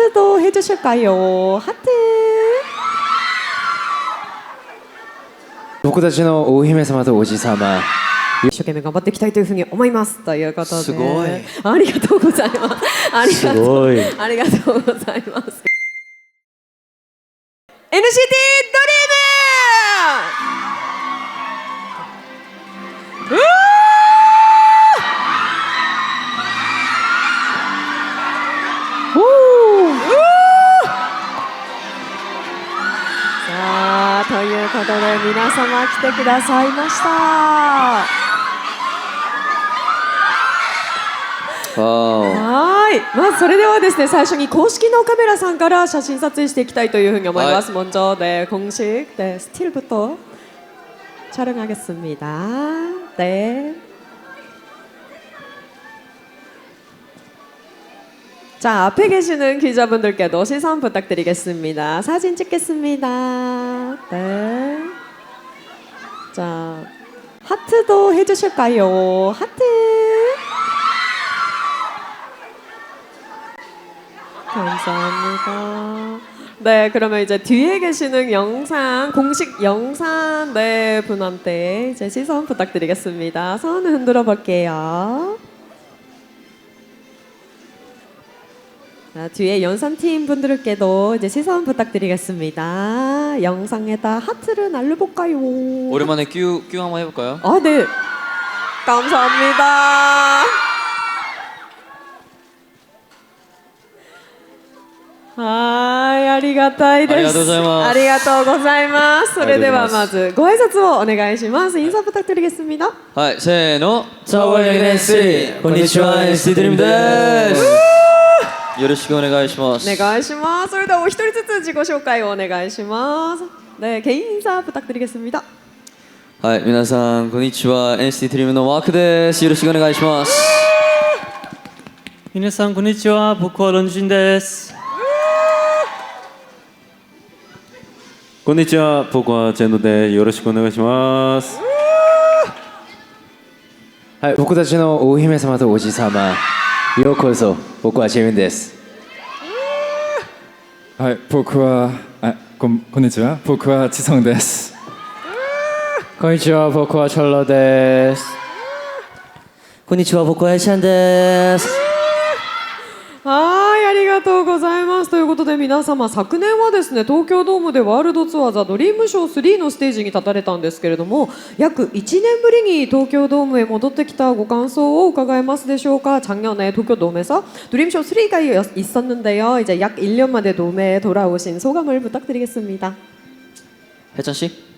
하트도 해주실까요? 하트. 僕たちのお姫様とおじさま一生懸命頑張っていきたいというふうに思いますということで、すごいありがとうございます。ありがとうすごいありがとうございます。NCT ドリーム。さあということで皆様来てくださいました。はい、まずそれではですね、最初に公式のカメラさんから写真撮影していきたいというふうに思います。먼저 네, 공식 네, 스틸부터 촬영하겠습니다. 네. 자, 앞에 계시는 기자분들께도 시선 부탁드리겠습니다. 사진 찍겠습니다. 네. 자, 하트도 해주실까요? 하트. 감사합니다. 네, 그러면 이제 뒤에 계시는 영상, 공식 영상 네, 분한테 이제 시선 부탁드리겠습니다. 손 흔들어 볼게요. 자, 뒤에 연산팀 분들께도 이제 시선 부탁드리겠습니다. 영상에다 하트를 날려볼까요? 오랜만에 큐 한번 해볼까요? 아, 네. 감사합니다. はい、ありがたいです。ありがとうございます。ありがとうございます。それではまずご挨拶をお願いします。인사 부탁드리겠습니다。はい、せーの。NCTこんにちは、NCTドリームです。よろしくお願いします。お願いします。それではお一人ずつ自己紹介をお願いします。네、개인 인사 부탁드리겠습니다。はい、皆さんこんにちは、NCTドリームのワークです。よろしくお願いします。皆さんこんにちは、僕はロンジンです。こんにちは、僕はチェンドでよろしくお願いします。はい、僕たちのお姫様とおじさま、ようこそ。僕はチェミンです。はい、僕はこんにちは、僕はチソンです。こんにちは、僕はチョロです。こんにちは、僕はエシャンです。はい、ありがとうございます。ということで皆様、昨年はですね、東京ドームでワールドツアーザドリームショー3のステージに立たれたんですけれども、約1年ぶりに東京ドームへ戻ってきたご感想を伺えますでしょうか。작년에 도쿄 돔에서 드림쇼 3가 있었는데요. 이제 약 1년 만에 돔에 돌아오신 소감을 부탁드리겠습니다. 혜찬 씨?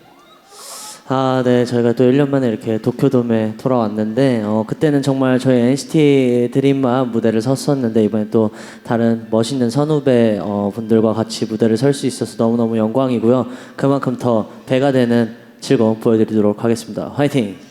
아, 네, 저희가 또 1년 만에 이렇게 도쿄돔에 돌아왔는데 그때는 정말 저희 NCT 드림만 무대를 섰었는데 이번에 또 다른 멋있는 선후배 분들과 같이 무대를 설 수 있어서 너무너무 영광이고요. 그만큼 더 배가 되는 즐거움 보여드리도록 하겠습니다. 화이팅!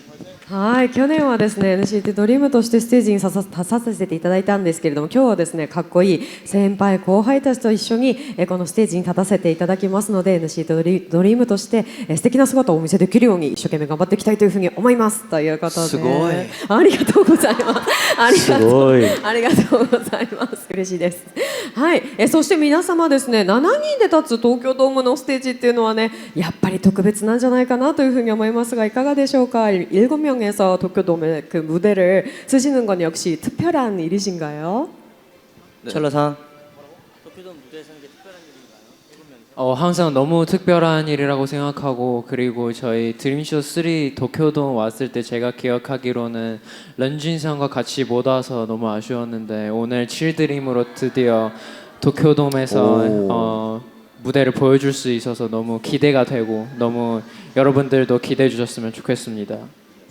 はい、去年はですね NCT ドリームとしてステージに立たせていただいたんですけれども、今日はですねかっこいい先輩後輩たちと一緒にこのステージに立たせていただきますので、 NCT ドリームとして素敵な姿をお見せできるように一生懸命頑張っていきたいというふうに思いますということで、すごい、ありがとうございます。ありがとうございます。嬉しいです。はい、そして皆様ですね、7人で立つ東京ドームのステージっていうのはね、やっぱり特別なんじゃないかなというふうに思いますが、いかがでしょうか。7명 에서 도쿄돔에 그 무대를 쓰시는 건 역시 특별한 일이신가요? 첼로상 항상 너무 특별한 일이라고 생각하고, 그리고 저희 드림쇼 3 도쿄돔 왔을 때 제가 기억하기로는 런쥔 상과 같이 못 와서 너무 아쉬웠는데, 오늘 7드림으로 드디어 도쿄돔에서 무대를 보여줄 수 있어서 너무 기대가 되고, 너무 여러분들도 기대해 주셨으면 좋겠습니다.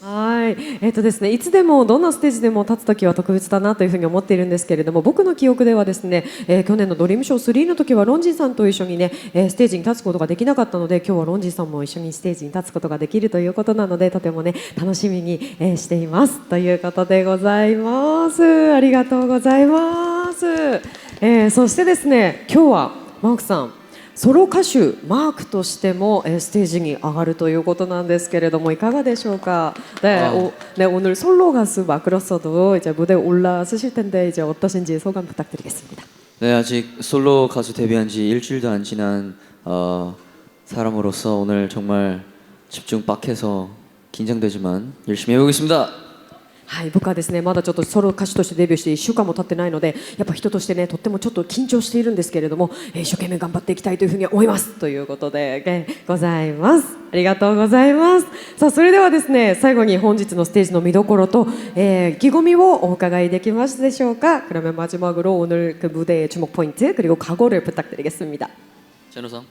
はい、ですね、いつでもどんなステージでも立つときは特別だなというふうに思っているんですけれども、僕の記憶ではですね、去年のドリームショー3の時はロンジンさんと一緒にね、ステージに立つことができなかったので、今日はロンジンさんも一緒にステージに立つことができるということなので、とてもね楽しみにしていますということでございます。ありがとうございます。そしてですね、今日はマークさんソロ歌手マークとしてもステージに上がるということなんですけれども、いかがでしょうか。네, 오늘 솔로 가수 마크로서도 이제 무대에 올라서실 텐데 이제 어떠신지 소감 부탁드리겠습니다. 네, 아직 솔로 가수 데뷔한 지 일주일도 안 지난 사람으로서 오늘 정말 집중 빡해서 긴장되지만 열심히 해보겠습니다. はい、僕はですねまだちょっとソロ歌手としてデビューして1週間も経ってないのでやっぱ人としてねとってもちょっと緊張しているんですけれども、一生懸命頑張っていきたいというふうに思いますということで、ございます。ありがとうございます。さあそれではですね最後に本日のステージの見どころと、意気込みをお伺いできますでしょうか. 그러면 마지막으로 오늘 그 무대의 주목 포인트 그리고 각오를 부탁드리겠습니다. 제노상.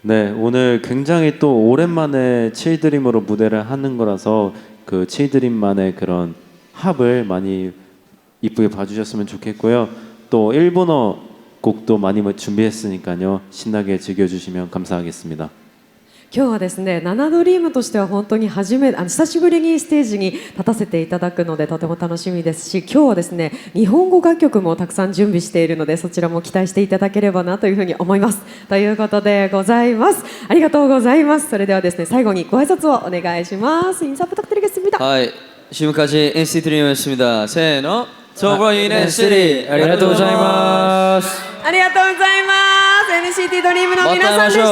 네, 오늘 굉장히 또 오랜만에 칠드림으로 무대를 하는 거라서 그 칠드림만의 그런 합을 많이 이쁘게 봐주셨으면 좋겠고요. 또 일본어 곡도 많이 준비했으니까요. 신나게 즐겨주시면 감사하겠습니다. 今日はですねナナドリームとしては本当に久しぶりにステージに立たせていただくのでとても楽しみですし、今日はですね日本語楽曲もたくさん準備しているのでそちらも期待していただければなというふうに思いますということでございます。ありがとうございます。それではですね最後にご挨拶をお願いします。인사 부탁드리겠습니다. 지금까지 NCT 드림이었습니다. 세노 저버인 NCT ありがとうございます。ありがとうございます。 NCT ドリームの皆さんでした。